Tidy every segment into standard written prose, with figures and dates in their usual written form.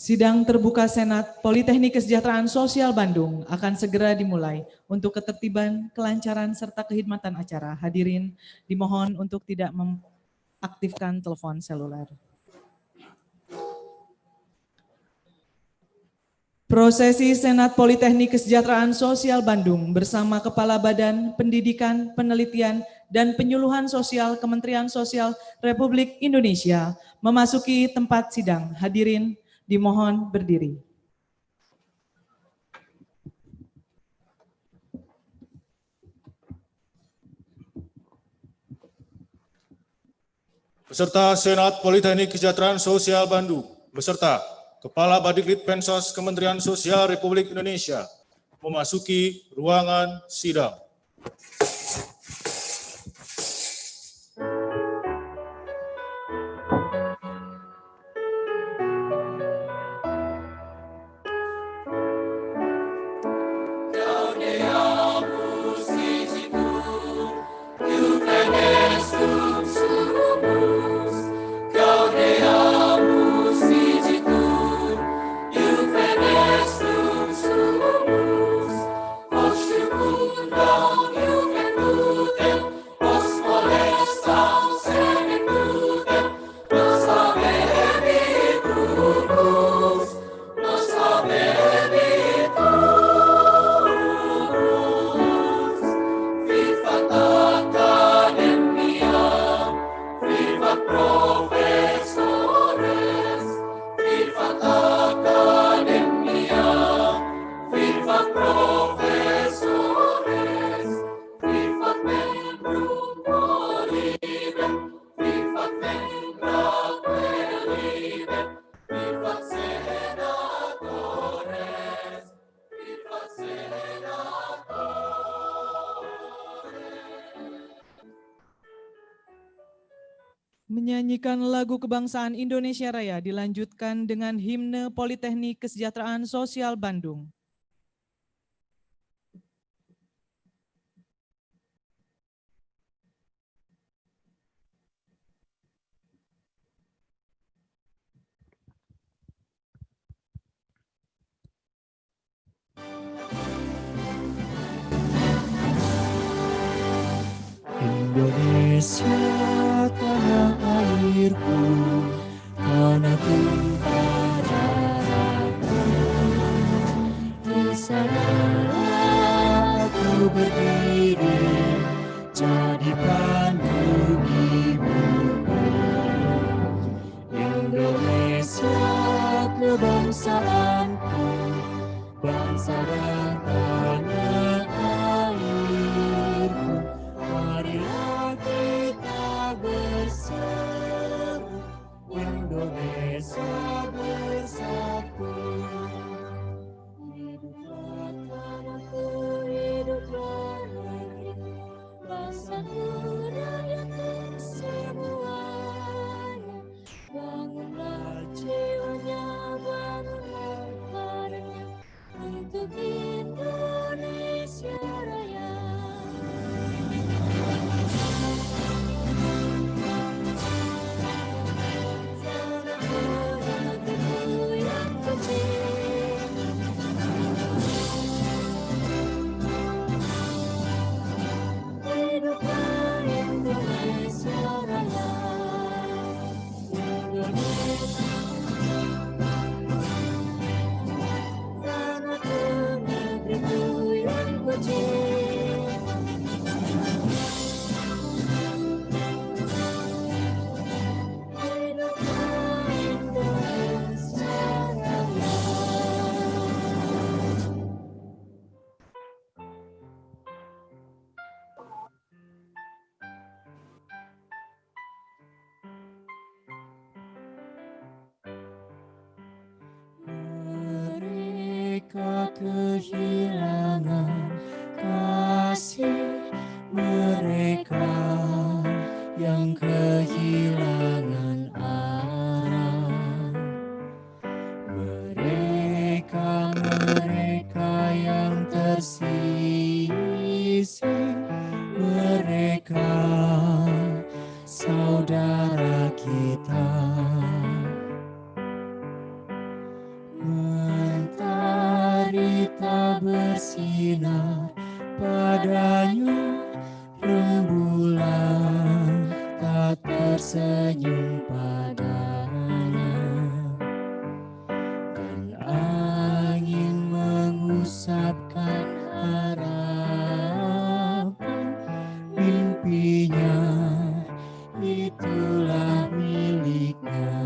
Sidang terbuka Senat Politeknik Kesejahteraan Sosial Bandung akan segera dimulai. Untuk ketertiban, kelancaran, serta kehidmatan acara, hadirin dimohon untuk tidak mengaktifkan telepon seluler. Prosesi Senat Politeknik Kesejahteraan Sosial Bandung bersama Kepala Badan Pendidikan, Penelitian, dan Penyuluhan Sosial Kementerian Sosial Republik Indonesia memasuki tempat sidang. Hadirin dimohon berdiri. Peserta Senat Politeknik Kesejahteraan Sosial Bandung, beserta Kepala Badiklit Pensos Kementerian Sosial Republik Indonesia, memasuki ruangan sidang. Menyanyikan lagu kebangsaan Indonesia Raya dilanjutkan dengan himne Politeknik Kesejahteraan Sosial Bandung. Indonesia tanah airku, tanah Tuhan darahku. Di sanalah aku berdiri, jadi panduk ibuku. Indonesia kebangsaanku, bangsa dan tanah airku. Marilah kita berseru, Indonesia bersatu. Hiduplah tanahku, hiduplah negeriku, bangsaku, rakyatku semuanya. Bangunlah jiwanya, bangunlah badannya, untuk Indonesia Raya. Hiduplah Indonesia Raya. Indonesia, tanahku, negeriku yang kucinta. Hiduplah Indonesia Raya. Mereka kehilangan kasih, mereka yang kehilangan arah. Mereka yang tersisih, mereka saudara kita. bersinar padanya, rembulan tak tersenyum padanya, dan angin mengusapkan harapan, mimpinya itulah miliknya.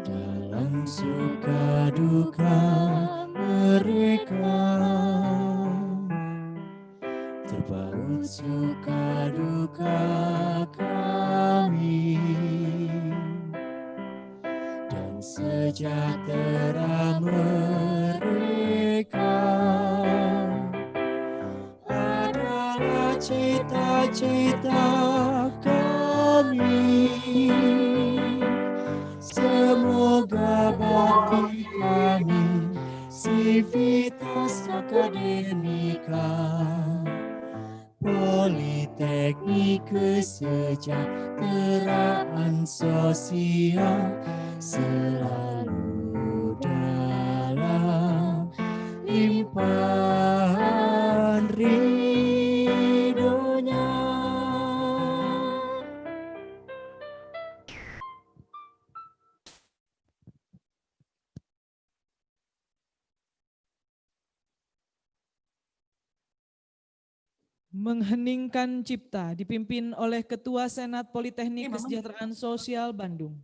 Dalam suka duka mereka terpaut suka duka kami, dan sejahtera mereka adalah cita-cita kami. Semoga bakti kami Civitas Akademika Politeknik Kesejahteraan Sosial selalu dalam limpahan ridhonya. Mengheningkan Cipta dipimpin oleh Ketua Senat Politeknik Kesejahteraan Sosial Bandung.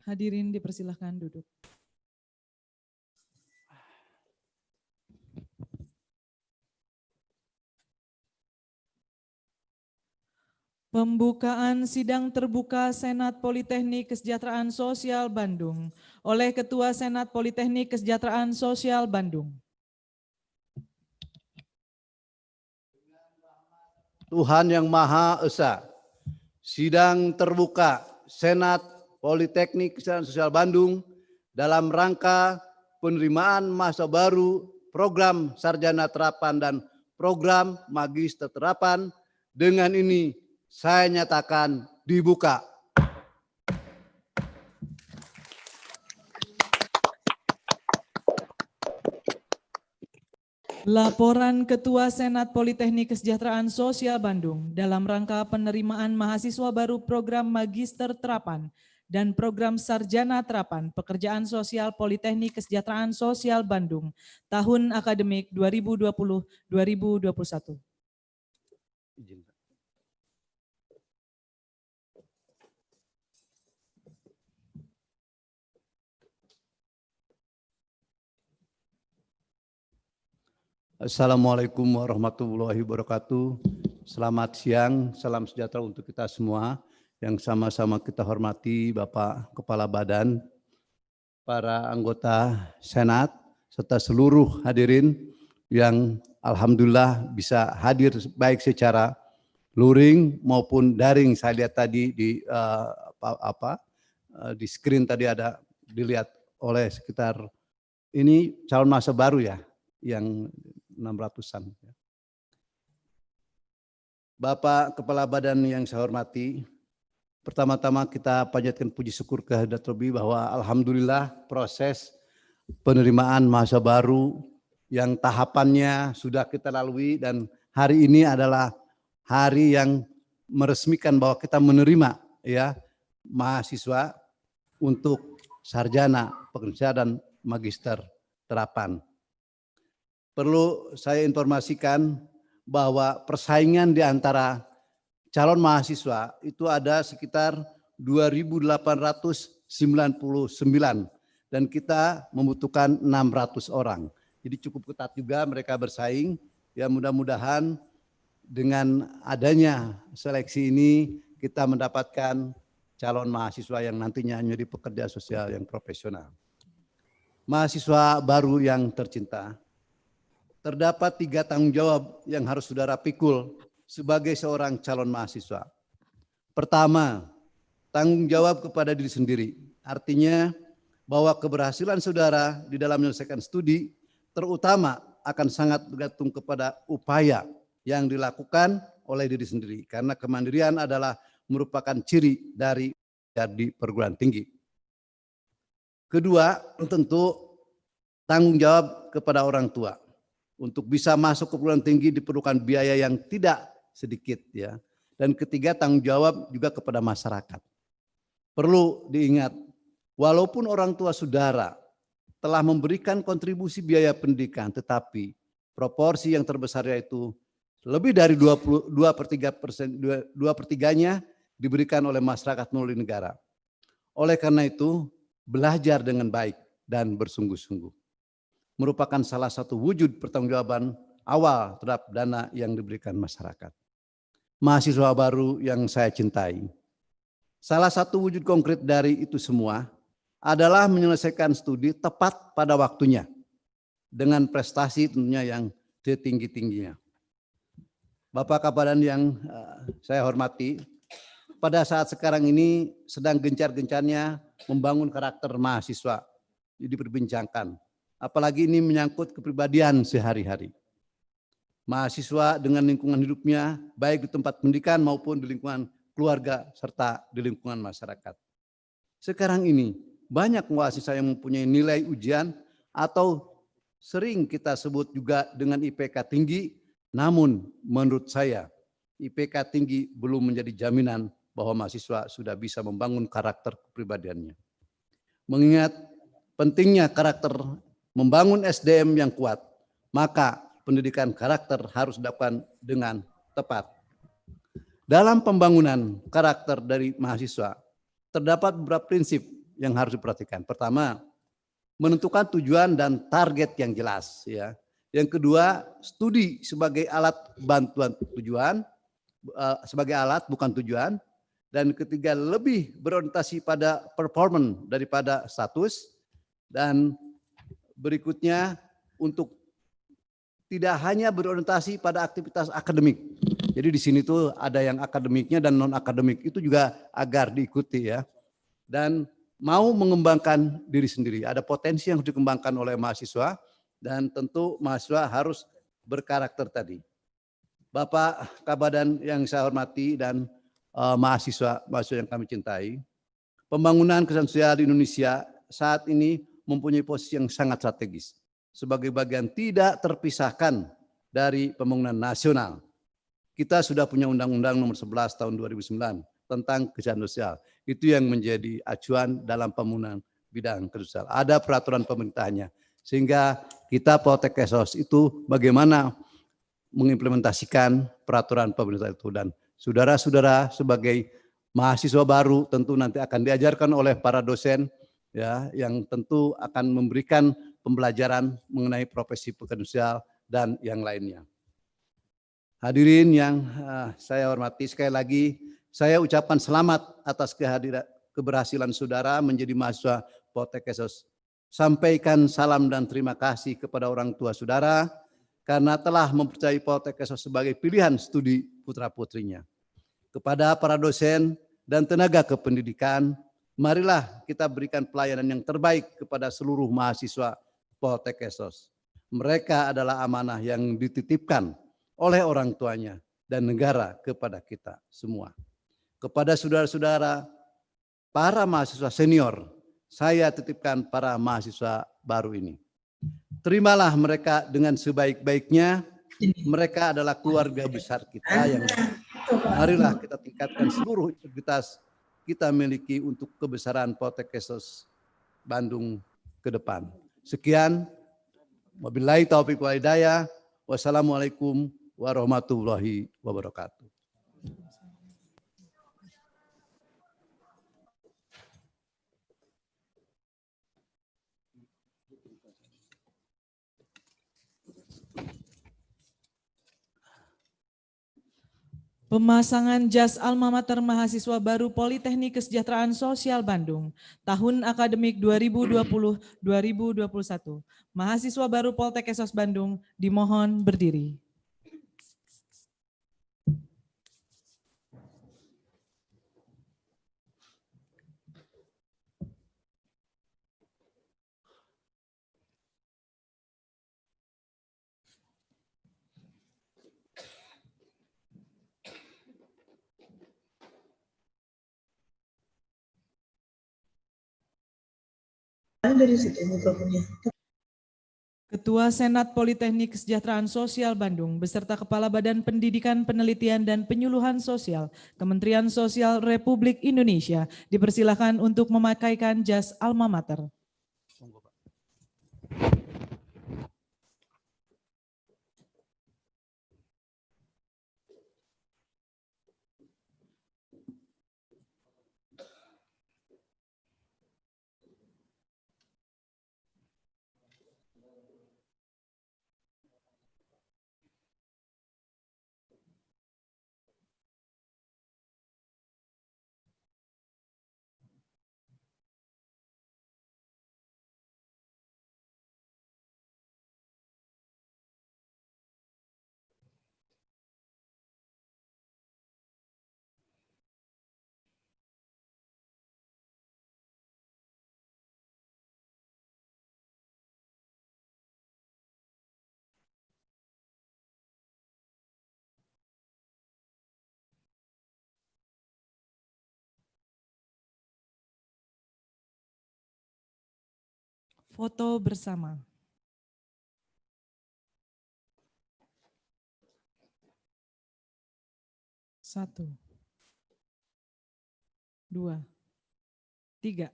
Hadirin dipersilahkan duduk. Pembukaan sidang terbuka Senat Politeknik Kesejahteraan Sosial Bandung oleh Ketua Senat Politeknik Kesejahteraan Sosial Bandung. Tuhan Yang Maha Esa, sidang terbuka Senat Politeknik Kesejahteraan Sosial Bandung dalam rangka penerimaan masa baru program sarjana terapan dan program magister terapan. Dengan ini saya nyatakan dibuka. Laporan Ketua Senat Politeknik Kesejahteraan Sosial Bandung dalam rangka penerimaan mahasiswa baru program magister terapan dan program sarjana terapan pekerjaan sosial Politeknik Kesejahteraan Sosial Bandung tahun akademik 2020-2021. Assalamualaikum warahmatullahi wabarakatuh. Selamat siang, salam sejahtera untuk kita semua. Yang sama-sama kita hormati Bapak Kepala Badan, para anggota Senat, serta seluruh hadirin yang alhamdulillah bisa hadir baik secara luring maupun daring. Saya lihat tadi di di screen tadi ada dilihat oleh sekitar ini calon masa baru ya, yang 600-an. Bapak Kepala Badan yang saya hormati, pertama-tama kita panjatkan puji syukur kehadirat Rabbi bahwa alhamdulillah proses penerimaan masa baru yang tahapannya sudah kita lalui dan hari ini adalah hari yang meresmikan bahwa kita menerima ya mahasiswa untuk sarjana, pekerja dan magister terapan. Perlu saya informasikan bahwa persaingan di antara calon mahasiswa itu ada sekitar 2.899 dan kita membutuhkan 600 orang. Jadi cukup ketat juga mereka bersaing. Ya mudah-mudahan dengan adanya seleksi ini kita mendapatkan calon mahasiswa yang nantinya menjadi pekerja sosial yang profesional. Mahasiswa baru yang tercinta, terdapat 3 tanggung jawab yang harus saudara pikul sebagai seorang calon mahasiswa. Pertama, tanggung jawab kepada diri sendiri. Artinya bahwa keberhasilan saudara di dalam menyelesaikan studi terutama akan sangat bergantung kepada upaya yang dilakukan oleh diri sendiri. Karena kemandirian adalah merupakan ciri dari perguruan tinggi. Kedua, tentu tanggung jawab kepada orang tua. Untuk bisa masuk ke perguruan tinggi diperlukan biaya yang tidak sedikit ya. Dan ketiga, tanggung jawab juga kepada masyarakat. Perlu diingat, walaupun orang tua saudara telah memberikan kontribusi biaya pendidikan, tetapi proporsi yang terbesar yaitu lebih dari 2/3-nya diberikan oleh masyarakat melalui negara. Oleh karena itu, belajar dengan baik dan bersungguh-sungguh merupakan salah satu wujud pertanggungjawaban awal terhadap dana yang diberikan masyarakat. Mahasiswa baru yang saya cintai, salah satu wujud konkret dari itu semua adalah menyelesaikan studi tepat pada waktunya dengan prestasi tentunya yang setinggi-tingginya. Bapak Kabadan yang saya hormati, pada saat sekarang ini sedang gencar-gencarnya membangun karakter mahasiswa, diperbincangkan. Apalagi ini menyangkut kepribadian sehari-hari. Mahasiswa dengan lingkungan hidupnya, baik di tempat pendidikan maupun di lingkungan keluarga serta di lingkungan masyarakat. Sekarang ini banyak mahasiswa yang mempunyai nilai ujian atau sering kita sebut juga dengan IPK tinggi, namun menurut saya IPK tinggi belum menjadi jaminan bahwa mahasiswa sudah bisa membangun karakter kepribadiannya. Mengingat pentingnya karakter membangun SDM yang kuat, maka pendidikan karakter harus dilakukan dengan tepat. Dalam pembangunan karakter dari mahasiswa, terdapat beberapa prinsip yang harus diperhatikan. Pertama, menentukan tujuan dan target yang jelas. Ya. Yang kedua, studi sebagai alat bantuan tujuan, sebagai alat bukan tujuan. Dan ketiga, lebih berorientasi pada performance daripada status. Dan berikutnya, untuk tidak hanya berorientasi pada aktivitas akademik. Jadi di sini tuh ada yang akademiknya dan non akademik, itu juga agar diikuti ya. Dan mau mengembangkan diri sendiri, ada potensi yang harus dikembangkan oleh mahasiswa dan tentu mahasiswa harus berkarakter tadi. Bapak Kabadan yang saya hormati dan mahasiswa yang kami cintai, pembangunan kesejahteraan sosial di Indonesia saat ini mempunyai posisi yang sangat strategis sebagai bagian tidak terpisahkan dari pembangunan nasional. Kita sudah punya Undang-Undang Nomor 11 Tahun 2009 tentang kesejahteraan sosial. Itu yang menjadi acuan dalam pembangunan bidang kesehatan. Ada peraturan pemerintahnya. Sehingga kita Poltek Kesos itu bagaimana mengimplementasikan peraturan pemerintah itu. Dan saudara-saudara sebagai mahasiswa baru tentu nanti akan diajarkan oleh para dosen ya, yang tentu akan memberikan pembelajaran mengenai profesi pekerja sosial dan yang lainnya. Hadirin yang saya hormati, sekali lagi saya ucapkan selamat atas keberhasilan saudara menjadi mahasiswa Poltekkes. Sampaikan salam dan terima kasih kepada orang tua saudara karena telah mempercayai Poltekkes sebagai pilihan studi putra-putrinya. Kepada para dosen dan tenaga kependidikan, marilah kita berikan pelayanan yang terbaik kepada seluruh mahasiswa Poltekkes. Mereka adalah amanah yang dititipkan oleh orang tuanya dan negara kepada kita semua. Kepada saudara-saudara, para mahasiswa senior, saya titipkan para mahasiswa baru ini. Terimalah mereka dengan sebaik-baiknya. Mereka adalah keluarga besar kita yang marilah kita tingkatkan seluruh integritas kita miliki untuk kebesaran Poltekkes Bandung ke depan. Sekian, wabillahi taufiq wal hidayah. Wassalamualaikum warahmatullahi wabarakatuh. Pemasangan jas alma mater mahasiswa baru Politeknik Kesejahteraan Sosial Bandung tahun akademik 2020-2021. Mahasiswa baru Poltekkes Bandung dimohon berdiri. Dari situ mikrofonnya. Ketua Senat Politeknik Kesejahteraan Sosial Bandung beserta Kepala Badan Pendidikan, Penelitian, dan Penyuluhan Sosial Kementerian Sosial Republik Indonesia dipersilakan untuk memakaikan jas alma mater. Foto bersama. Satu, dua, tiga.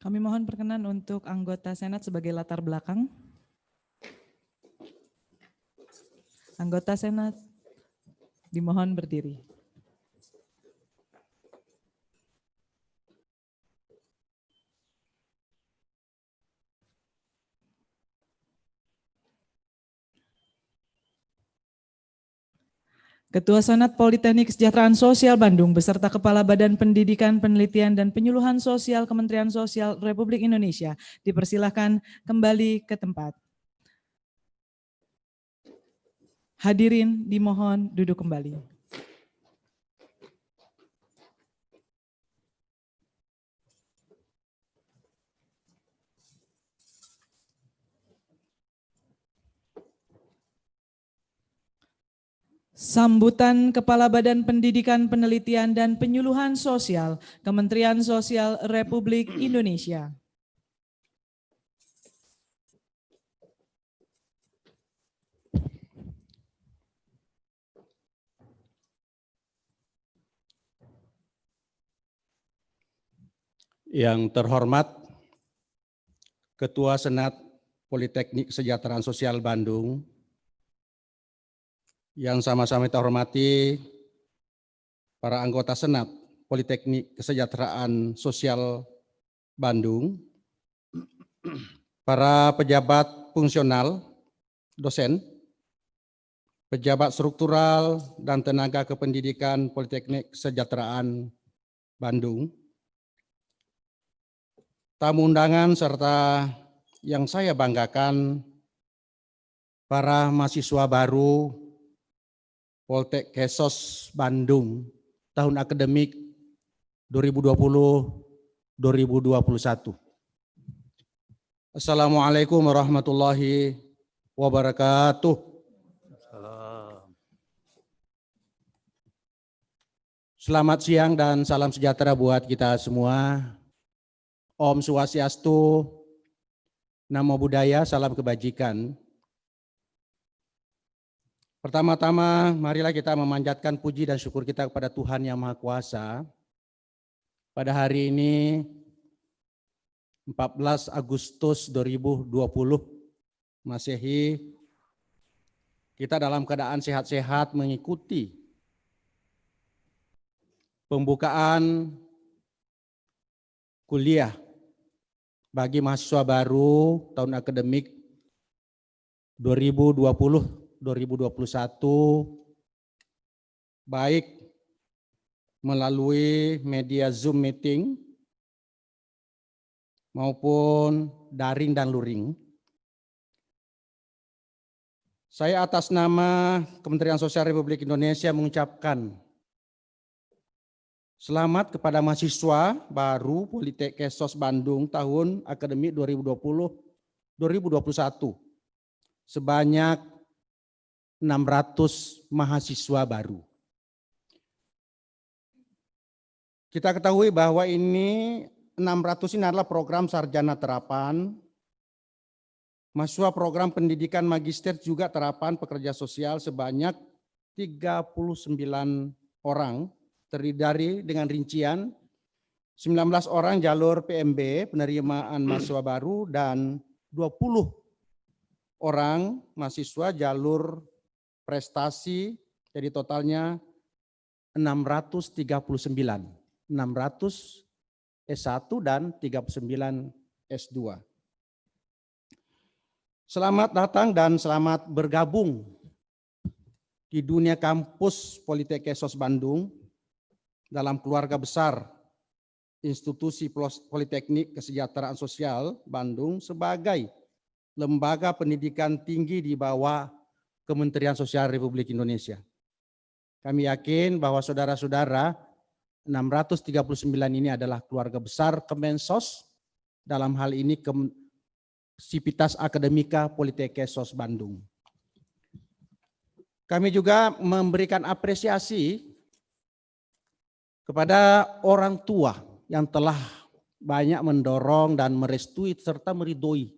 Kami mohon perkenan untuk anggota Senat sebagai latar belakang. Anggota Senat dimohon berdiri. Ketua Senat Politeknik Kesejahteraan Sosial Bandung beserta Kepala Badan Pendidikan, Penelitian, dan Penyuluhan Sosial Kementerian Sosial Republik Indonesia dipersilakan kembali ke tempat. Hadirin dimohon duduk kembali. Sambutan Kepala Badan Pendidikan, Penelitian, dan Penyuluhan Sosial Kementerian Sosial Republik Indonesia. Yang terhormat Ketua Senat Politeknik Kesejahteraan Sosial Bandung, yang sama-sama kita hormati para anggota Senat Politeknik Kesejahteraan Sosial Bandung, para pejabat fungsional, dosen, pejabat struktural dan tenaga kependidikan Politeknik Kesejahteraan Bandung, tamu undangan serta yang saya banggakan, para mahasiswa baru Poltek Kesos Bandung tahun akademik 2020-2021. Assalamualaikum warahmatullahi wabarakatuh. Selamat siang dan salam sejahtera buat kita semua. Om Swastiastu, Namo Buddhaya, salam kebajikan. Pertama-tama, marilah kita memanjatkan puji dan syukur kita kepada Tuhan Yang Maha Kuasa. Pada hari ini, 14 Agustus 2020 Masehi, kita dalam keadaan sehat-sehat mengikuti pembukaan kuliah bagi mahasiswa baru tahun akademik 2020-2021 baik melalui media Zoom meeting maupun daring dan luring. Saya atas nama Kementerian Sosial Republik Indonesia mengucapkan selamat kepada mahasiswa baru Politek Kesos Bandung tahun akademik 2020-2021 sebanyak 600 mahasiswa baru. Kita ketahui bahwa ini 600 ini adalah program sarjana terapan, mahasiswa program pendidikan magister juga terapan pekerja sosial sebanyak 39 orang, terdiri dengan rincian 19 orang jalur PMB, penerimaan mahasiswa baru, dan 20 orang mahasiswa jalur prestasi, jadi totalnya 639. 600 S1 dan 39 S2. Selamat datang dan selamat bergabung di dunia kampus Politek Kesos Bandung dalam keluarga besar Institusi Politeknik Kesejahteraan Sosial Bandung sebagai lembaga pendidikan tinggi di bawah Kementerian Sosial Republik Indonesia. Kami yakin bahwa saudara-saudara 639 ini adalah keluarga besar Kemensos, dalam hal ini Sivitas Akademika Politek Kesos Bandung. Kami juga memberikan apresiasi kepada orang tua yang telah banyak mendorong dan merestui serta meridoi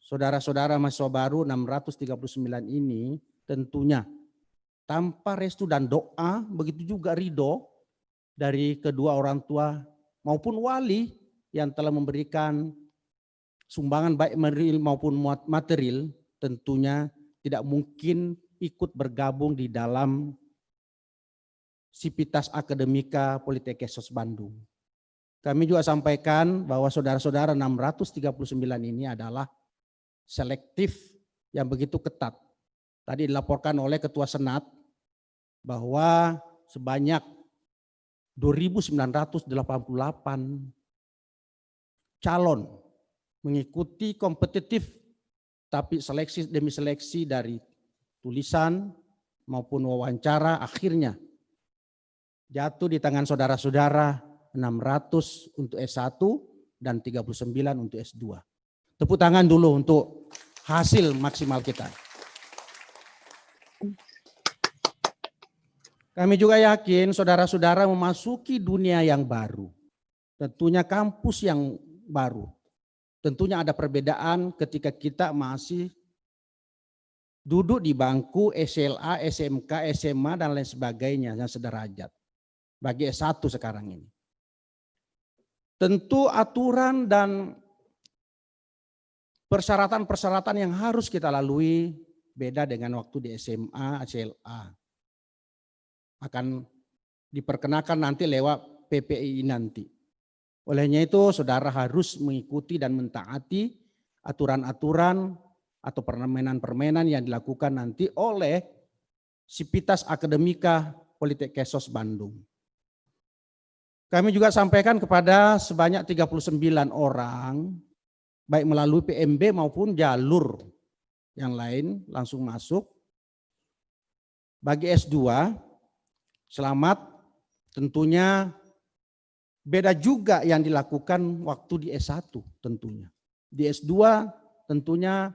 saudara-saudara mahasiswa baru 639 ini, tentunya tanpa restu dan doa, begitu juga ridho dari kedua orang tua maupun wali yang telah memberikan sumbangan baik material maupun material, tentunya tidak mungkin ikut bergabung di dalam Sivitas Akademika Politek Kesos Bandung. Kami juga sampaikan bahwa saudara-saudara 639 ini adalah selektif yang begitu ketat. Tadi dilaporkan oleh Ketua Senat bahwa sebanyak 2.988 calon mengikuti kompetitif, tapi seleksi demi seleksi dari tulisan maupun wawancara akhirnya jatuh di tangan saudara-saudara 600 untuk S1 dan 39 untuk S2. Tepuk tangan dulu untuk hasil maksimal kita. Kami juga yakin saudara-saudara memasuki dunia yang baru. Tentunya kampus yang baru. Tentunya ada perbedaan ketika kita masih duduk di bangku SLA, SMK, SMA, dan lain sebagainya yang sederajat. Bagi S1 sekarang ini. Tentu aturan dan persyaratan-persyaratan yang harus kita lalui beda dengan waktu di SMA, SLA. Akan diperkenakan nanti lewat PPI nanti. Olehnya itu saudara harus mengikuti dan mentaati aturan-aturan atau permainan-permainan yang dilakukan nanti oleh Sivitas Akademika Politekkes Bandung. Kami juga sampaikan kepada sebanyak 39 orang, baik melalui PMB maupun jalur yang lain langsung masuk. Bagi S2, selamat, tentunya beda juga yang dilakukan waktu di S1 tentunya. Di S2 tentunya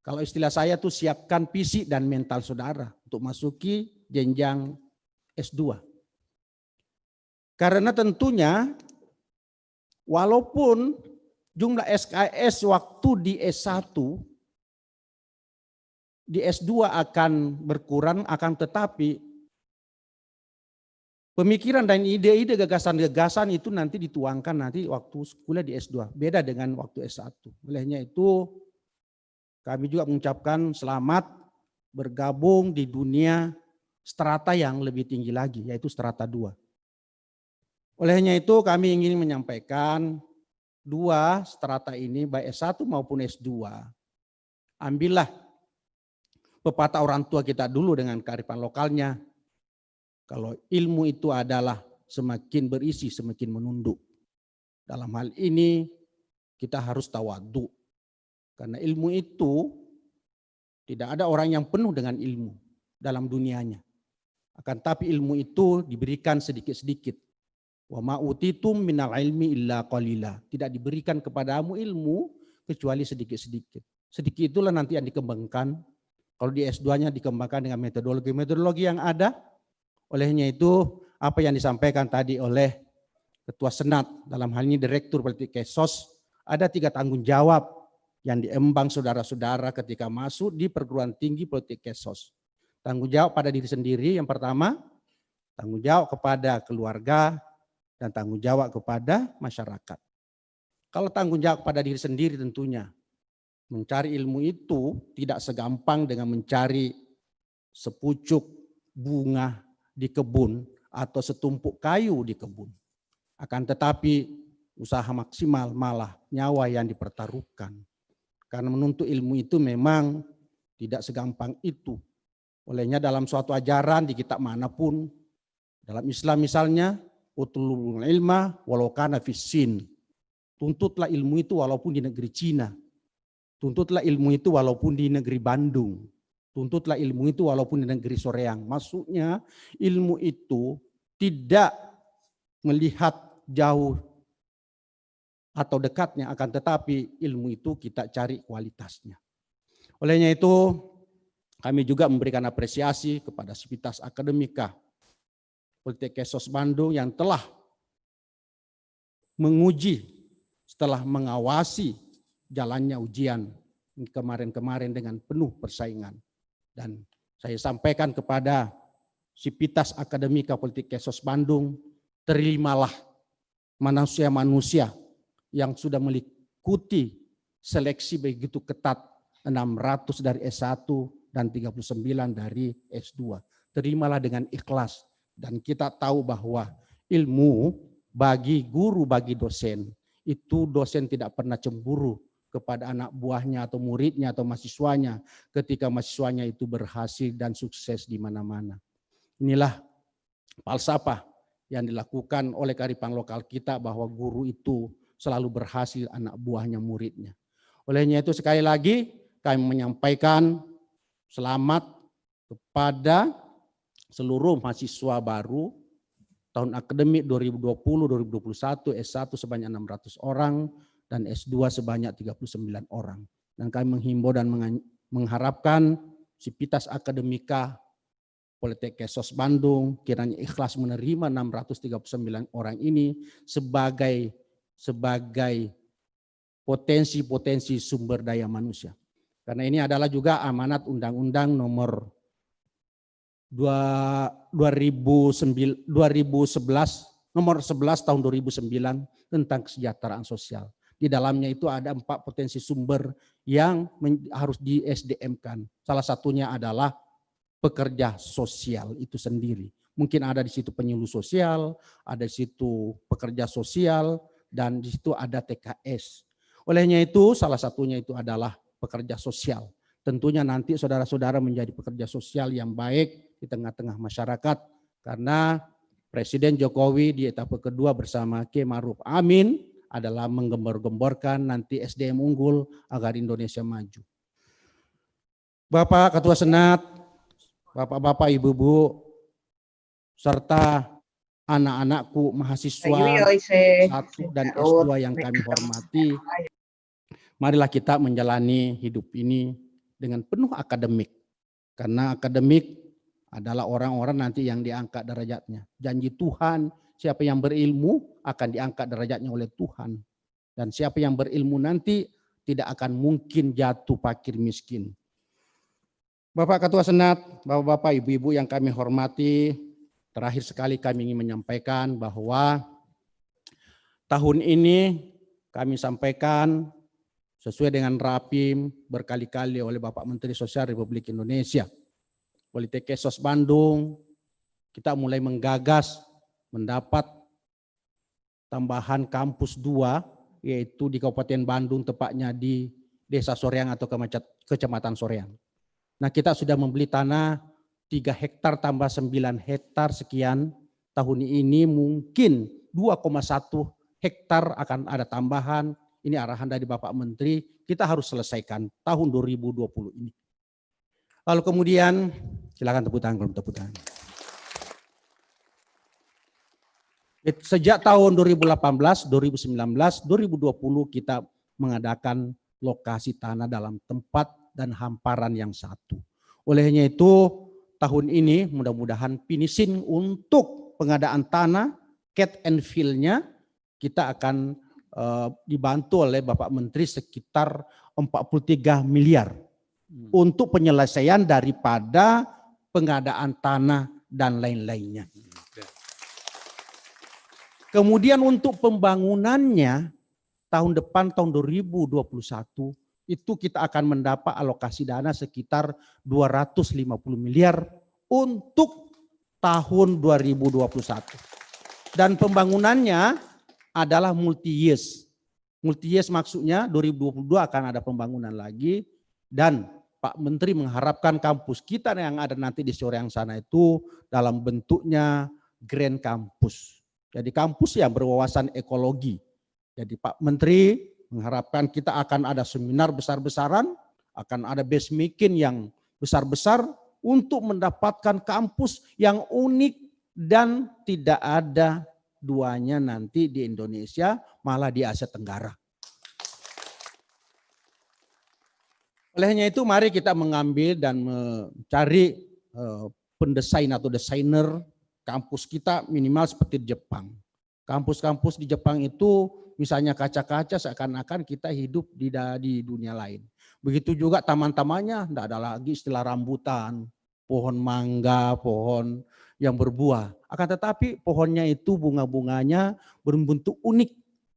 kalau istilah saya tuh siapkan fisik dan mental saudara untuk masuki jenjang S2. Karena tentunya walaupun jumlah SKS waktu di S1, di S2 akan berkurang, akan tetapi pemikiran dan ide-ide gagasan-gagasan itu nanti dituangkan nanti waktu kuliah di S2. Beda dengan waktu S1. Olehnya itu kami juga mengucapkan selamat bergabung di dunia strata yang lebih tinggi lagi, yaitu strata 2. Olehnya itu kami ingin menyampaikan dua strata ini, baik S1 maupun S2. Ambillah pepatah orang tua kita dulu dengan kearifan lokalnya. Kalau ilmu itu adalah semakin berisi, semakin menunduk. Dalam hal ini kita harus tawadhu. Karena ilmu itu tidak ada orang yang penuh dengan ilmu dalam dunianya. Akan tapi ilmu itu diberikan sedikit-sedikit. Wa ma utitum minal ilmi illa qalila. Tidak diberikan kepadamu ilmu kecuali sedikit-sedikit. Sedikit itulah nanti yang dikembangkan. Kalau di S2-nya dikembangkan dengan metodologi yang ada. Olehnya itu apa yang disampaikan tadi oleh Ketua Senat, dalam hal ini Direktur Politekkes, ada 3 tanggung jawab yang diemban saudara-saudara ketika masuk di perguruan tinggi Politekkes. Tanggung jawab pada diri sendiri yang pertama, tanggung jawab kepada keluarga, dan tanggung jawab kepada masyarakat. Kalau tanggung jawab pada diri sendiri tentunya, mencari ilmu itu tidak segampang dengan mencari sepucuk bunga di kebun atau setumpuk kayu di kebun. Akan tetapi usaha maksimal malah nyawa yang dipertaruhkan. Karena menuntut ilmu itu memang tidak segampang itu. Olehnya dalam suatu ajaran di kitab manapun, dalam Islam misalnya, utlubul ilma walau kana fissin. Tuntutlah ilmu itu walaupun di negeri Cina. Tuntutlah ilmu itu walaupun di negeri Bandung. Tuntutlah ilmu itu walaupun di negeri Soreang. Maksudnya ilmu itu tidak melihat jauh atau dekatnya, akan tetapi ilmu itu kita cari kualitasnya. Olehnya itu kami juga memberikan apresiasi kepada Sivitas Akademika Politekkes Bandung yang telah menguji setelah mengawasi jalannya ujian kemarin-kemarin dengan penuh persaingan. Dan saya sampaikan kepada Sivitas Akademika Politekkes Bandung, terimalah manusia-manusia yang sudah mengikuti seleksi begitu ketat, 600 dari S1 dan 39 dari S2. Terimalah dengan ikhlas. Dan kita tahu bahwa ilmu bagi guru, bagi dosen, itu dosen tidak pernah cemburu kepada anak buahnya atau muridnya atau mahasiswanya ketika mahasiswanya itu berhasil dan sukses di mana-mana. Inilah falsafah yang dilakukan oleh kearifan lokal kita bahwa guru itu selalu berhasil anak buahnya, muridnya. Olehnya itu sekali lagi kami menyampaikan selamat kepada seluruh mahasiswa baru tahun akademik 2020-2021, S1 sebanyak 600 orang, dan S2 sebanyak 39 orang. Dan kami menghimbau dan mengharapkan Sivitas Akademika Politekkes Bandung kiranya ikhlas menerima 639 orang ini sebagai potensi-potensi sumber daya manusia. Karena ini adalah juga amanat Undang-Undang nomor 2011 nomor 11 tahun 2009 tentang kesejahteraan sosial. Di dalamnya itu ada 4 potensi sumber yang harus di SDM-kan. Salah satunya adalah pekerja sosial itu sendiri. Mungkin ada di situ penyuluh sosial, ada di situ pekerja sosial, dan di situ ada TKS. Olehnya itu salah satunya itu adalah pekerja sosial. Tentunya nanti saudara-saudara menjadi pekerja sosial yang baik di tengah-tengah masyarakat karena Presiden Jokowi di etapa kedua bersama Kiai Ma'ruf Amin adalah menggembor-gemborkan nanti SDM unggul agar Indonesia maju. Bapak Ketua Senat, Bapak-bapak, Ibu-ibu, serta anak-anakku mahasiswa S1 dan S2 yang kami hormati, marilah kita menjalani hidup ini dengan penuh akademik. Karena akademik adalah orang-orang nanti yang diangkat derajatnya. Janji Tuhan, siapa yang berilmu akan diangkat derajatnya oleh Tuhan. Dan siapa yang berilmu nanti tidak akan mungkin jatuh fakir miskin. Bapak Ketua Senat, Bapak-bapak, Ibu-ibu yang kami hormati, terakhir sekali kami ingin menyampaikan bahwa tahun ini kami sampaikan sesuai dengan rapim berkali-kali oleh Bapak Menteri Sosial Republik Indonesia. Politekkes Bandung, kita mulai menggagas mendapat tambahan kampus 2, yaitu di Kabupaten Bandung, tepatnya di Desa Soreang atau Kecamatan Soreang. Nah, kita sudah membeli tanah 3 hektar tambah 9 hektar sekian. Tahun ini mungkin 2,1 hektar akan ada tambahan. Ini arahan dari Bapak Menteri, kita harus selesaikan tahun 2020 ini. Lalu kemudian, silakan tepuk tangan kalau tepuk tangan. Sejak tahun 2018, 2019, 2020 kita mengadakan lokasi tanah dalam tempat dan hamparan yang satu. Olehnya itu tahun ini mudah-mudahan finishing untuk pengadaan tanah, cat and fill-nya kita akan dibantu oleh Bapak Menteri sekitar 43 miliar untuk penyelesaian daripada pengadaan tanah dan lain-lainnya. Kemudian untuk pembangunannya tahun depan, tahun 2021, itu kita akan mendapat alokasi dana sekitar 250 miliar untuk tahun 2021. Dan pembangunannya adalah multi-years. Multi-years maksudnya 2022 akan ada pembangunan lagi dan Pak Menteri mengharapkan kampus kita yang ada nanti di Soreang sana itu dalam bentuknya Grand Campus. Jadi kampus yang berwawasan ekologi. Jadi Pak Menteri mengharapkan kita akan ada seminar besar-besaran, akan ada base making yang besar-besar untuk mendapatkan kampus yang unik dan tidak ada duanya nanti di Indonesia, malah di Asia Tenggara. Olehnya itu mari kita mengambil dan mencari pendesain atau desainer kampus kita minimal seperti di Jepang. Kampus-kampus di Jepang itu misalnya kaca-kaca seakan-akan kita hidup di dunia lain. Begitu juga taman-tamannya, tidak ada lagi istilah rambutan, pohon mangga, pohon yang berbuah. Akan tetapi pohonnya itu bunga-bunganya berbentuk unik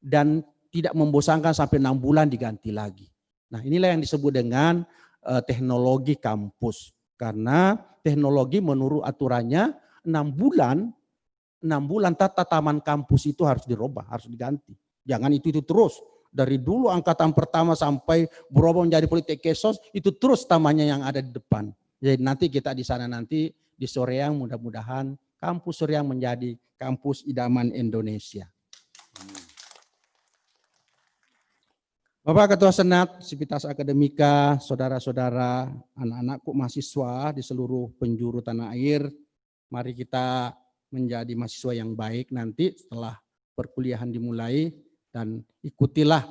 dan tidak membosankan sampai 6 bulan diganti lagi. Nah, inilah yang disebut dengan teknologi kampus. Karena teknologi menurut aturannya 6 bulan tata taman kampus itu harus dirubah, harus diganti. Jangan itu terus. Dari dulu angkatan pertama sampai berubah menjadi Politekkes itu terus tamannya yang ada di depan. Jadi nanti kita di sana nanti di Soreang mudah-mudahan kampus Soreang menjadi kampus idaman Indonesia. Bapak Ketua Senat, Sivitas Akademika, saudara-saudara, anak-anakku mahasiswa di seluruh penjuru tanah air, mari kita menjadi mahasiswa yang baik nanti setelah perkuliahan dimulai dan ikutilah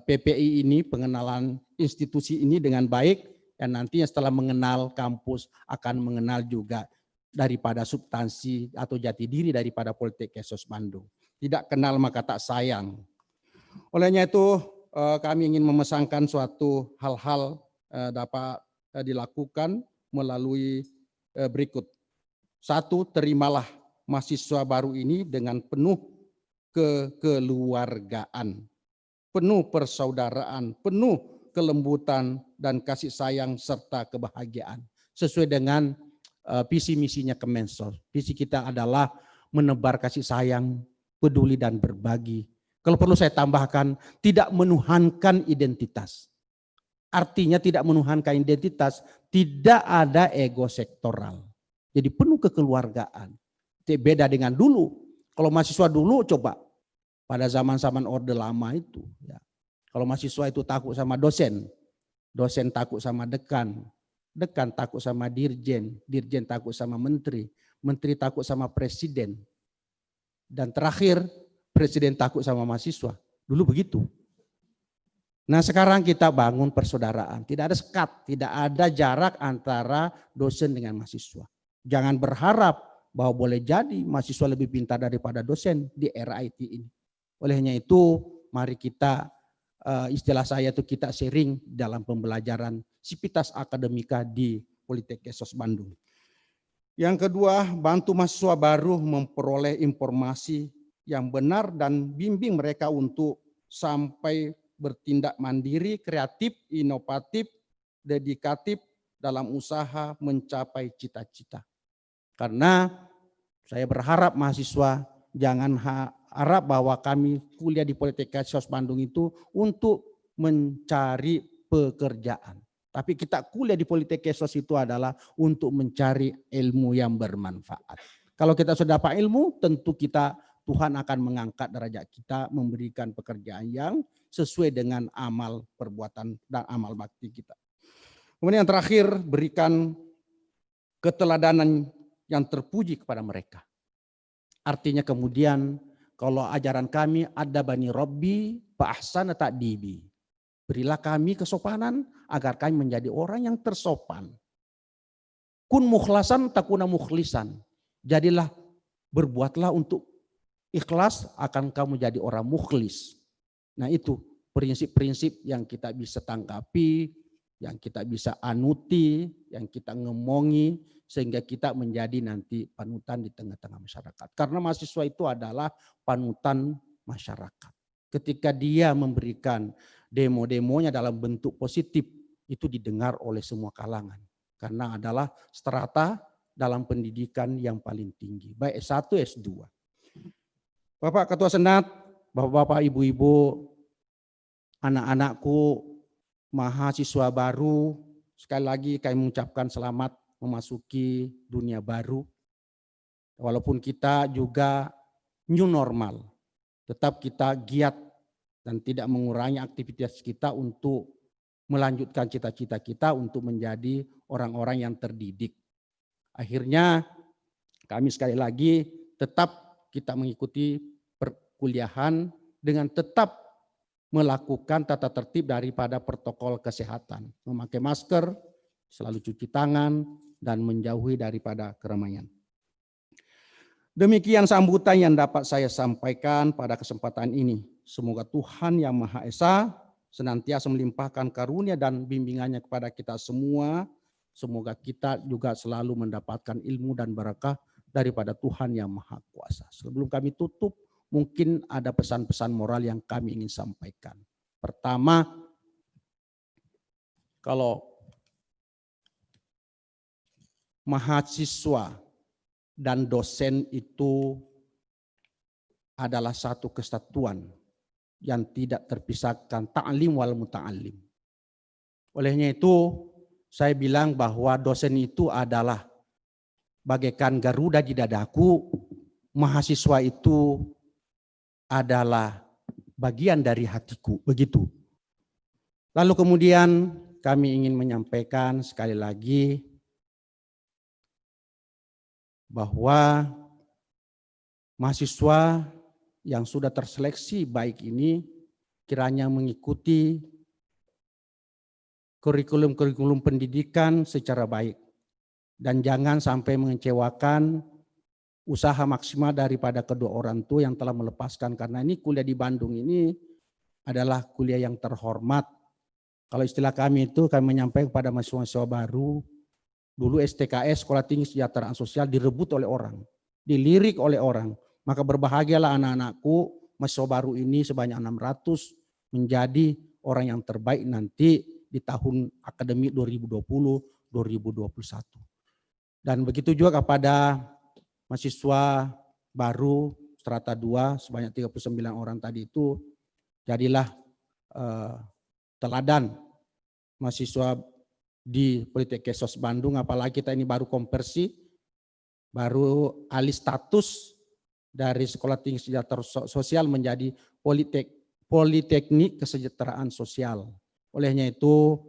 PPI ini, pengenalan institusi ini dengan baik dan nantinya setelah mengenal kampus akan mengenal juga daripada substansi atau jati diri daripada Politekkes Bandung. Tidak kenal maka tak sayang. Olehnya itu kami ingin memesankan suatu hal-hal dapat dilakukan melalui berikut. 1, terimalah mahasiswa baru ini dengan penuh kekeluargaan, penuh persaudaraan, penuh kelembutan dan kasih sayang serta kebahagiaan. Sesuai dengan visi misinya Kemensos. Visi kita adalah menebar kasih sayang, peduli dan berbagi. Kalau perlu saya tambahkan, tidak menuhankan identitas. Artinya tidak menuhankan identitas, tidak ada ego sektoral. Jadi penuh kekeluargaan. Beda dengan dulu. Kalau mahasiswa dulu coba pada zaman-zaman Orde Lama itu. Ya. Kalau mahasiswa itu takut sama dosen, dosen takut sama dekan, dekan takut sama dirjen, dirjen takut sama menteri, menteri takut sama presiden. Dan terakhir presiden takut sama mahasiswa. Dulu begitu. Nah sekarang kita bangun persaudaraan. Tidak ada sekat, tidak ada jarak antara dosen dengan mahasiswa. Jangan berharap bahwa boleh jadi mahasiswa lebih pintar daripada dosen di era IT ini. Olehnya itu mari kita, istilah saya itu kita sharing dalam pembelajaran Sivitas Akademika di Politeknik Sos Bandung. Yang kedua, bantu mahasiswa baru memperoleh informasi yang benar dan bimbing mereka untuk sampai bertindak mandiri, kreatif, inovatif, dedikatif dalam usaha mencapai cita-cita. Karena saya berharap mahasiswa jangan harap bahwa kami kuliah di Politeknik Sos Bandung itu untuk mencari pekerjaan. Tapi kita kuliah di Politeknik Sos itu adalah untuk mencari ilmu yang bermanfaat. Kalau kita sudah dapat ilmu, tentu Tuhan akan mengangkat derajat kita, memberikan pekerjaan yang sesuai dengan amal perbuatan dan amal bakti kita. Kemudian yang terakhir, berikan keteladanan yang terpuji kepada mereka. Artinya kemudian kalau ajaran kami ada bani Rabbi fa ahsana ta'dibi. Berilah kami kesopanan agar kami menjadi orang yang tersopan. Kun mukhlasan takuna mukhlisan. Jadilah, berbuatlah untuk ikhlas akan kamu jadi orang mukhlis. Nah itu prinsip-prinsip yang kita bisa tangkapi, yang kita bisa anuti, yang kita ngemongi, sehingga kita menjadi nanti panutan di tengah-tengah masyarakat. Karena mahasiswa itu adalah panutan masyarakat. Ketika dia memberikan demo-demonya dalam bentuk positif, itu didengar oleh semua kalangan. Karena adalah strata dalam pendidikan yang paling tinggi, baik S1, S2. Bapak Ketua Senat, Bapak-bapak, Ibu-ibu, anak-anakku, mahasiswa baru, sekali lagi kami mengucapkan selamat memasuki dunia baru. Walaupun kita juga new normal, tetap kita giat dan tidak mengurangi aktivitas kita untuk melanjutkan cita-cita kita untuk menjadi orang-orang yang terdidik. Akhirnya kami sekali lagi tetap kita mengikuti perkuliahan dengan tetap melakukan tata tertib daripada protokol kesehatan. Memakai masker, selalu cuci tangan, dan menjauhi daripada keramaian. Demikian sambutan yang dapat saya sampaikan pada kesempatan ini. Semoga Tuhan Yang Maha Esa senantiasa melimpahkan karunia dan bimbingannya kepada kita semua. Semoga kita juga selalu mendapatkan ilmu dan berkah daripada Tuhan Yang Maha Kuasa. Sebelum kami tutup, mungkin ada pesan-pesan moral yang kami ingin sampaikan. Pertama, kalau mahasiswa dan dosen itu adalah satu kesatuan yang tidak terpisahkan, ta'lim wal muta'allim. Olehnya itu, saya bilang bahwa dosen itu adalah bagaikan Garuda di dadaku, mahasiswa itu adalah bagian dari hatiku, begitu. Lalu kemudian kami ingin menyampaikan sekali lagi bahwa mahasiswa yang sudah terseleksi baik ini kiranya mengikuti kurikulum pendidikan secara baik dan jangan sampai mengecewakan usaha maksimal daripada kedua orang tua yang telah melepaskan, karena ini kuliah di Bandung ini adalah kuliah yang terhormat. Kalau istilah kami itu kami menyampaikan kepada mahasiswa baru, dulu STKS Sekolah Tinggi Kesejahteraan Sosial direbut oleh orang, dilirik oleh orang. Maka berbahagialah anak-anakku, mahasiswa baru ini sebanyak 600 menjadi orang yang terbaik nanti di tahun akademik 2020-2021. Dan begitu juga kepada mahasiswa baru strata 2 sebanyak 39 orang tadi itu jadilah teladan mahasiswa di Politeknik Kesos Bandung, apalagi kita ini baru konversi, baru alih status dari Sekolah Tinggi Sejahtera Sosial menjadi Politeknik Kesejahteraan Sosial. Olehnya itu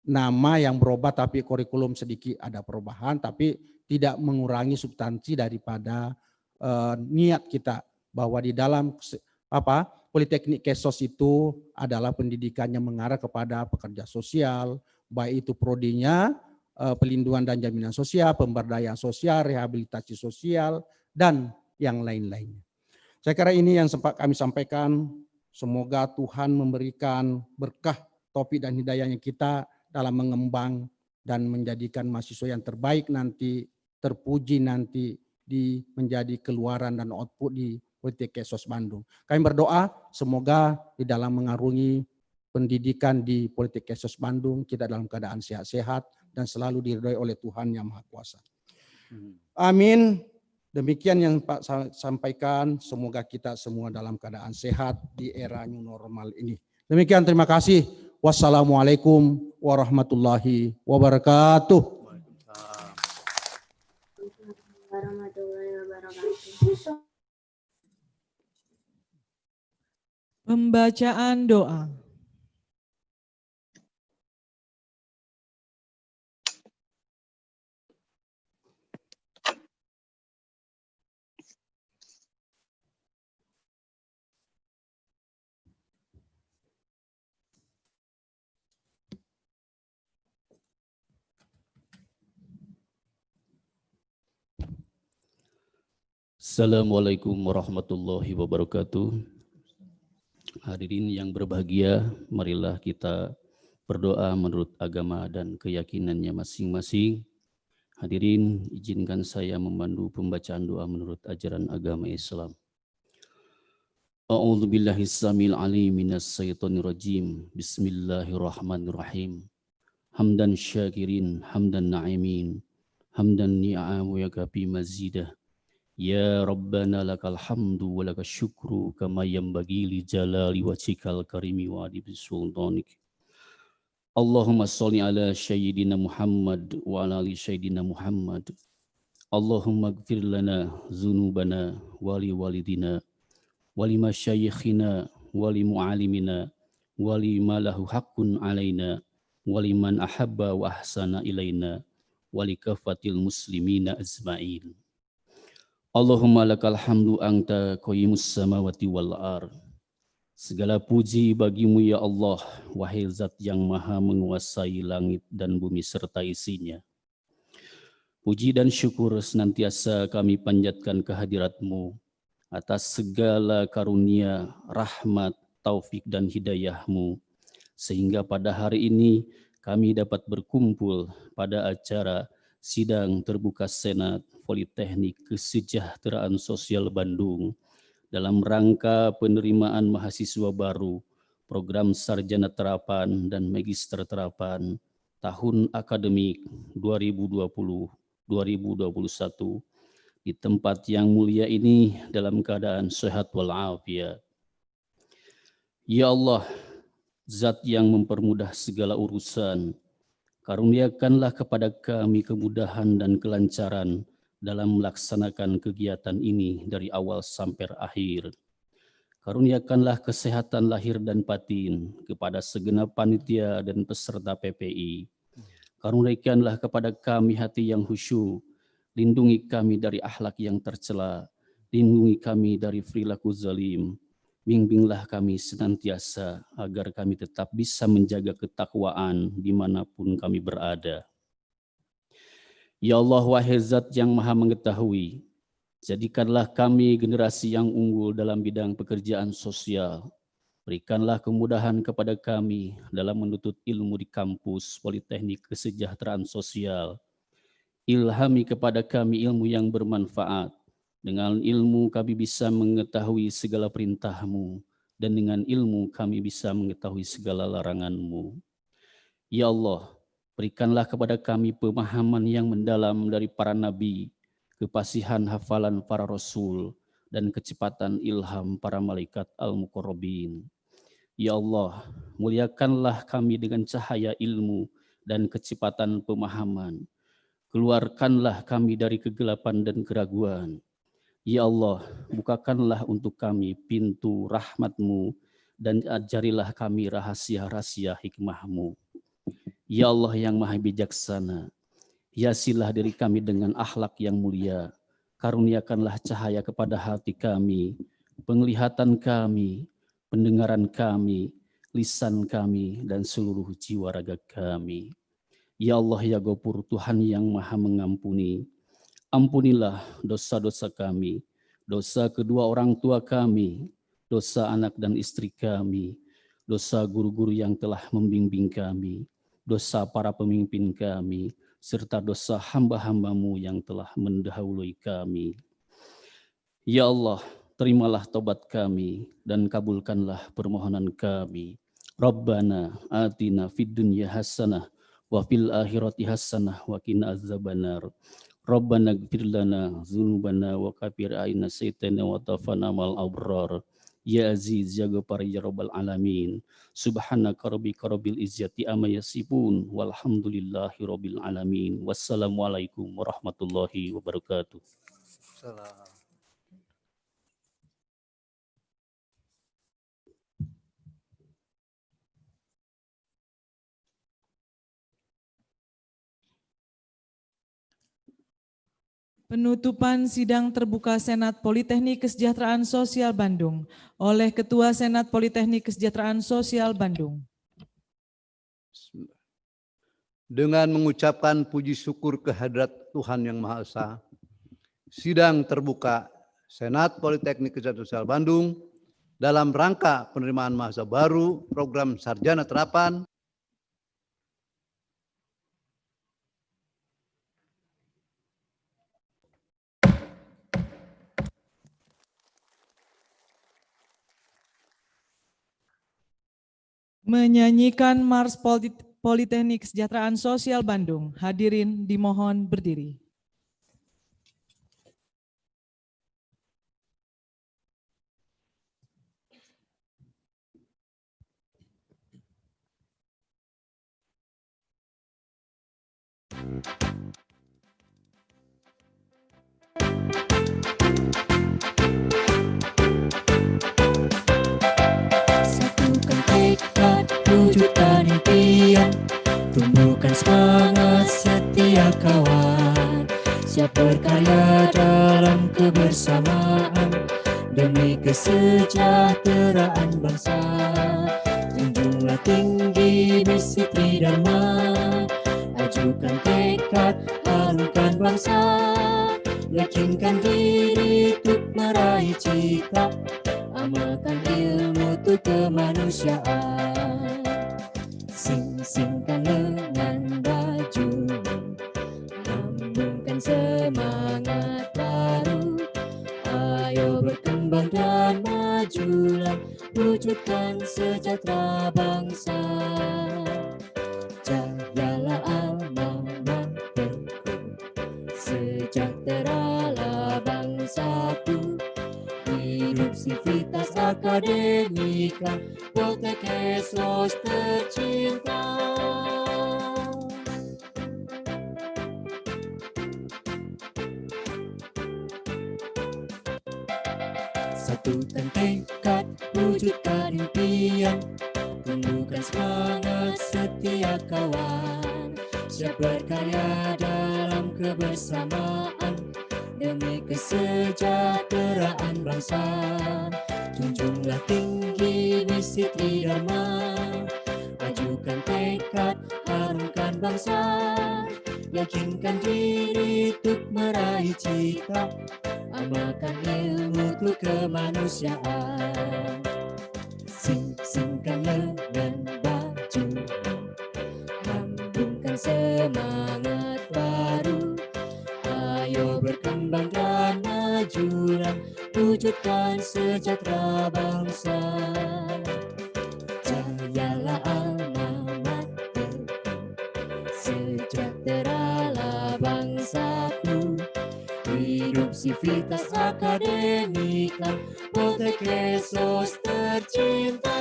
nama yang berubah tapi kurikulum sedikit ada perubahan, tapi tidak mengurangi substansi daripada niat kita bahwa di dalam Politeknik Kesos itu adalah pendidikannya mengarah kepada pekerja sosial, baik itu prodinya, pelindungan dan jaminan sosial, pemberdayaan sosial, rehabilitasi sosial, dan yang lain-lainnya. Saya kira ini yang sempat kami sampaikan. Semoga Tuhan memberikan berkah, taufik dan hidayahnya kita dalam mengembang dan menjadikan mahasiswa yang terbaik nanti, terpuji nanti menjadi keluaran dan output di Politeknik Kesos Bandung. Kami berdoa semoga di dalam mengarungi pendidikan di Politeknik Kesos Bandung kita dalam keadaan sehat-sehat dan selalu diridhoi oleh Tuhan Yang Maha Kuasa. Amin. Demikian yang Pak sampaikan, semoga kita semua dalam keadaan sehat di era new normal ini. Demikian, terima kasih. Wassalamualaikum warahmatullahi wabarakatuh. Warahmatullahi wabarakatuh. Pembacaan doa. Assalamualaikum warahmatullahi wabarakatuh. Hadirin yang berbahagia, marilah kita berdoa menurut agama dan keyakinannya masing-masing. Hadirin, izinkan saya memandu pembacaan doa menurut ajaran agama Islam. A'udzubillahi samil alim minas syaitonir rajim. Bismillahirrahmanirrahim. Hamdan syakirin, hamdan na'imin, hamdan ni'am wa yakafi mazidah. Ya Rabbana lakal hamdu wa lakal syukru kama yanbaghi li jalali wajhikal karimi wa adib sultanik. Allahumma sholli ala sayyidina Muhammad wa ala ali sayyidina Muhammad. Allahumma ighfir lana dzunubana wa li walidina wa li masyayikhina wa li muallimina wa li ma lahu haqqun alaina wa liman ahabba wa ahsana ilaina wa li kafatil muslimina ajma'in. Allahumma lakal hamdu anta qayyimus samawati wal ar. Segala puji bagimu ya Allah, wahai zat yang maha menguasai langit dan bumi serta isinya. Puji dan syukur senantiasa kami panjatkan kehadiratmu atas segala karunia, rahmat, taufik dan hidayahmu. Sehingga pada hari ini kami dapat berkumpul pada acara sidang terbuka Senat Politeknik Kesejahteraan Sosial Bandung dalam rangka penerimaan mahasiswa baru program sarjana terapan dan magister terapan tahun akademik 2020-2021 di tempat yang mulia ini dalam keadaan sehat walafiat. Ya Allah, Zat yang mempermudah segala urusan, karuniakanlah kepada kami kemudahan dan kelancaran dalam melaksanakan kegiatan ini dari awal sampai akhir. Karuniakanlah kesehatan lahir dan batin kepada segenap panitia dan peserta PPI. Karuniakanlah kepada kami hati yang khusyuk. Lindungi kami dari akhlak yang tercela. Lindungi kami dari perilaku zalim. Bimbinglah kami senantiasa agar kami tetap bisa menjaga ketakwaan dimanapun kami berada. Ya Allah, wahai Zat yang maha mengetahui, jadikanlah kami generasi yang unggul dalam bidang pekerjaan sosial. Berikanlah kemudahan kepada kami dalam menuntut ilmu di kampus Politeknik Kesejahteraan Sosial. Ilhami kepada kami ilmu yang bermanfaat. Dengan ilmu kami bisa mengetahui segala perintah-Mu, dan dengan ilmu kami bisa mengetahui segala larangan-Mu. Ya Allah, berikanlah kepada kami pemahaman yang mendalam dari para nabi, kefasihan hafalan para rasul, dan kecepatan ilham para malaikat al-muqarrabin. Ya Allah, muliakanlah kami dengan cahaya ilmu dan kecepatan pemahaman. Keluarkanlah kami dari kegelapan dan keraguan. Ya Allah, bukakanlah untuk kami pintu rahmat-Mu dan ajarilah kami rahasia-rahasia hikmah-Mu. Ya Allah yang maha bijaksana, hiasilah diri kami dengan akhlak yang mulia. Karuniakanlah cahaya kepada hati kami, penglihatan kami, pendengaran kami, lisan kami, dan seluruh jiwa raga kami. Ya Allah ya Ghafur, Tuhan yang maha mengampuni, ampunilah dosa-dosa kami, dosa kedua orang tua kami, dosa anak dan istri kami, dosa guru-guru yang telah membimbing kami, dosa para pemimpin kami, serta dosa hamba-hamba-Mu yang telah mendahului kami. Ya Allah, terimalah taubat kami dan kabulkanlah permohonan kami. Rabbana atina fid dunya hasanah wa fil akhirati hasanah wa qina azabannar. Rabbana ighfir lana dzunubana wa kaffir 'anna sayyi'atina wa tawaffana ma'al abrar. Ya Aziz ya Ghaffar ya Rabbal alamin. Subhanaka rabbika rabbil izzati amma yasifun walhamdulillahi rabbil alamin. Wassalamualaikum warahmatullahi wabarakatuh. Penutupan sidang terbuka Senat Politeknik Kesejahteraan Sosial Bandung oleh Ketua Senat Politeknik Kesejahteraan Sosial Bandung. Dengan mengucapkan puji syukur kehadrat Tuhan Yang Maha Esa, sidang terbuka Senat Politeknik Kesejahteraan Sosial Bandung dalam rangka penerimaan mahasiswa baru program Sarjana Terapan menyanyikan Mars Politeknik Kesejahteraan Sosial Bandung. Hadirin dimohon berdiri. Satukan tekad, wujudkan impian, tumbuhkan semangat setia kawan. Siap berkarya dalam kebersamaan demi kesejahteraan bangsa. Junjunglah tinggi misi Tridharma, ajukan tekad, harumkan bangsa. Yakinkan diri untuk meraih cita, amalkan ilmu untuk kemanusiaan. Sing-singkan lengan bajumu, lambungkan semangat baru. Ayo berkembang dan majulah, wujudkan sejahtera bangsa. Jayalah alma materku, sejahteralah bangsaku. Hidup sivitas akademika, Poltekkes tercinta. Satukan tekad, wujudkan impian, tumbuhkan semangat setia kawan. Siap berkarya dalam kebersamaan demi kesejahteraan bangsa. Junjunglah tinggi misi Tridharma, ajukan tekad, harumkan bangsa. Yakinkan diri untuk meraih cita, amalkan ilmu untuk kemanusiaan. Sing-singkan lengan bajumu, lambungkan semangat baru. Ayo berkembang dan majulah, wujudkan sejahtera bangsa. Jayalah alma materku, sejahteralah bangsaku. Hidup Sivitas Akademika, Poltekkes tercinta.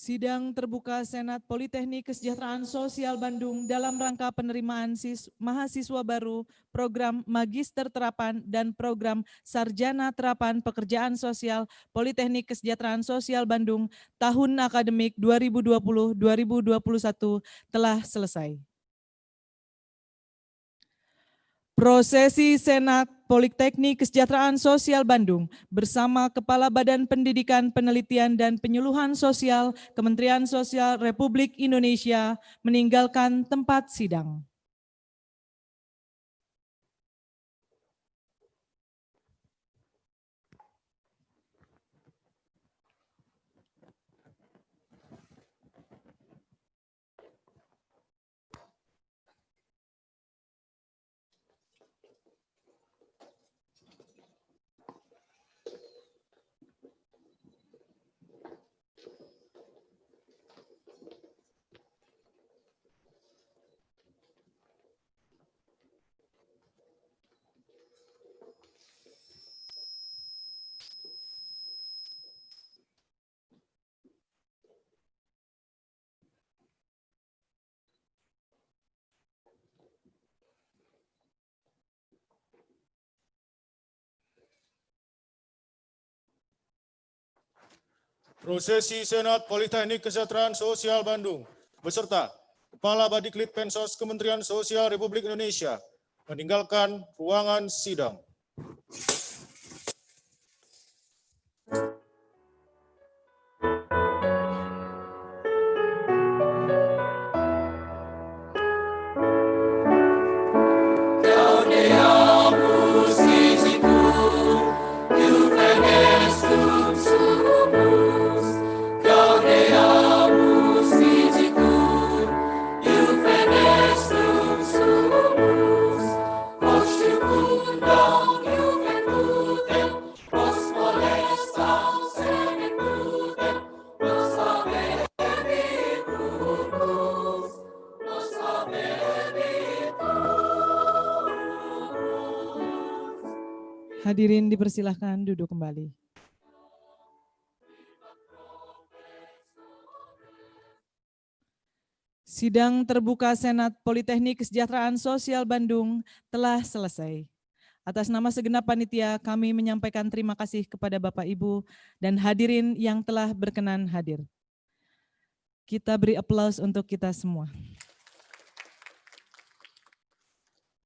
Sidang terbuka Senat Politeknik Kesejahteraan Sosial Bandung dalam rangka penerimaan mahasiswa baru program Magister Terapan dan program Sarjana Terapan Pekerjaan Sosial Politeknik Kesejahteraan Sosial Bandung tahun akademik 2020-2021 telah selesai. Prosesi Senat Politeknik Kesejahteraan Sosial Bandung bersama Kepala Badan Pendidikan, Penelitian, dan Penyuluhan Sosial Kementerian Sosial Republik Indonesia meninggalkan tempat sidang. Prosesi Senat Politeknik Kesejahteraan Sosial Bandung beserta Kepala Badiklit Pensos Kementerian Sosial Republik Indonesia meninggalkan ruangan sidang. Hadirin dipersilahkan duduk kembali. Sidang terbuka Senat Politeknik Kesejahteraan Sosial Bandung telah selesai. Atas nama segenap panitia, kami menyampaikan terima kasih kepada Bapak Ibu dan hadirin yang telah berkenan hadir. Kita beri aplaus untuk kita semua.